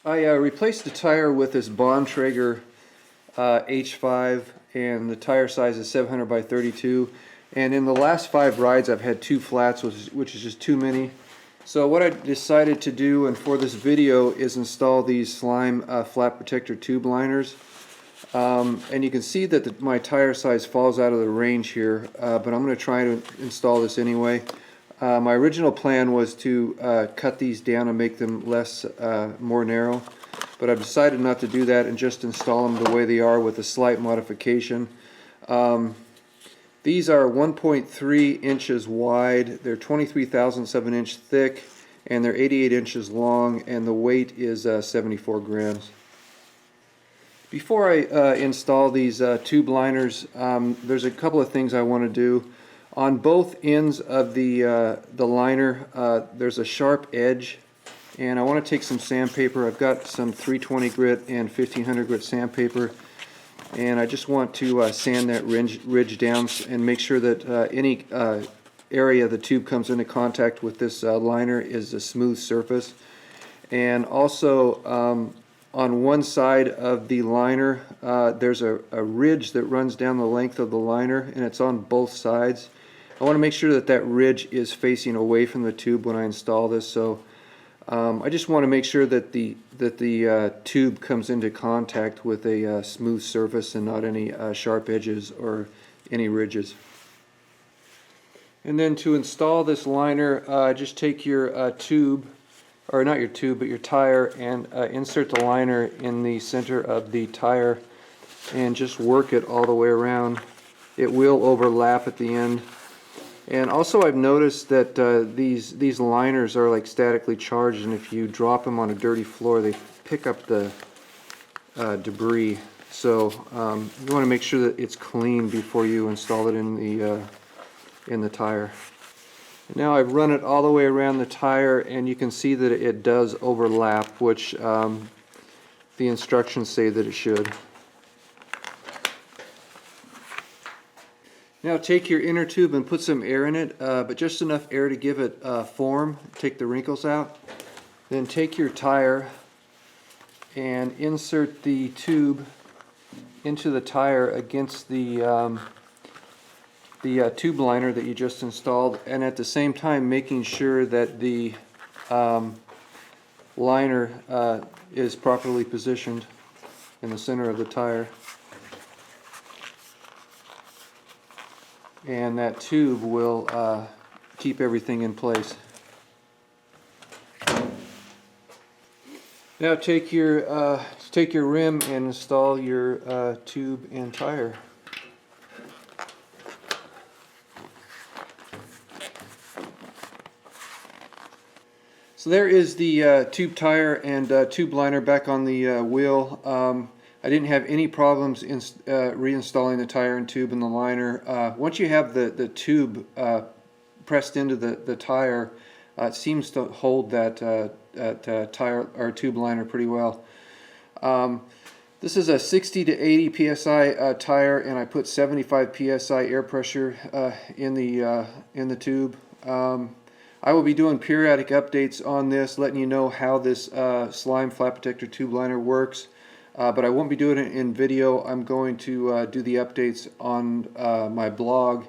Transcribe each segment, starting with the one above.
I replaced the tire with this Bontrager H5, and the tire size is 700 by 32. And in the last 5 rides I've had 2 flats, which is just too many. So what I decided to do, and for this video, is install these Slime flat protector tube liners. And you can see that my tire size falls out of the range here, but I'm going to try to install this anyway. My original plan was to cut these down and make them more narrow, but I've decided not to do that and just install them the way they are with a slight modification. These are 1.3 inches wide, they're 23 thousandths of an inch thick, and they're 88 inches long, and the weight is 74 grams. Before I install these tube liners, there's a couple of things I want to do. On both ends of the liner, there's a sharp edge, and I want to take some sandpaper. I've got some 320 grit and 1500 grit sandpaper, and I just want to sand that ridge down and make sure that any area the tube comes into contact with this liner is a smooth surface. And also on one side of the liner, there's a ridge that runs down the length of the liner, and it's on both sides. I want to make sure that that ridge is facing away from the tube when I install this, so I just want to make sure that the tube comes into contact with a smooth surface and not any sharp edges or any ridges. And then to install this liner, just take your tube, or not your tube, but your tire, and insert the liner in the center of the tire and just work it all the way around. It will overlap at the end. And also I've noticed that these liners are like statically charged, and if you drop them on a dirty floor they pick up the debris. So you want to make sure that it's clean before you install it in the tire. Now I've run it all the way around the tire, and you can see that it does overlap, which the instructions say that it should. Now take your inner tube and put some air in it, but just enough air to give it form, take the wrinkles out. Then take your tire and insert the tube into the tire against the tube liner that you just installed, and at the same time making sure that the liner is properly positioned in the center of the tire. And that tube will keep everything in place. Now take your rim and install your tube and tire. So there is the tube tire and tube liner back on the wheel. I didn't have any problems in reinstalling the tire and tube in the liner. Once you have the tube pressed into the tire, it seems to hold that tire or tube liner pretty well. This is a 60 to 80 psi tire, and I put 75 psi air pressure in the tube. I will be doing periodic updates on this, letting you know how this Slime flat protector tube liner works. But I won't be doing it in video. I'm going to do the updates on my blog,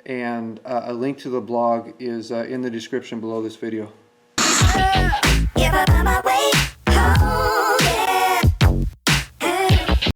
and a link to the blog is in the description below this video.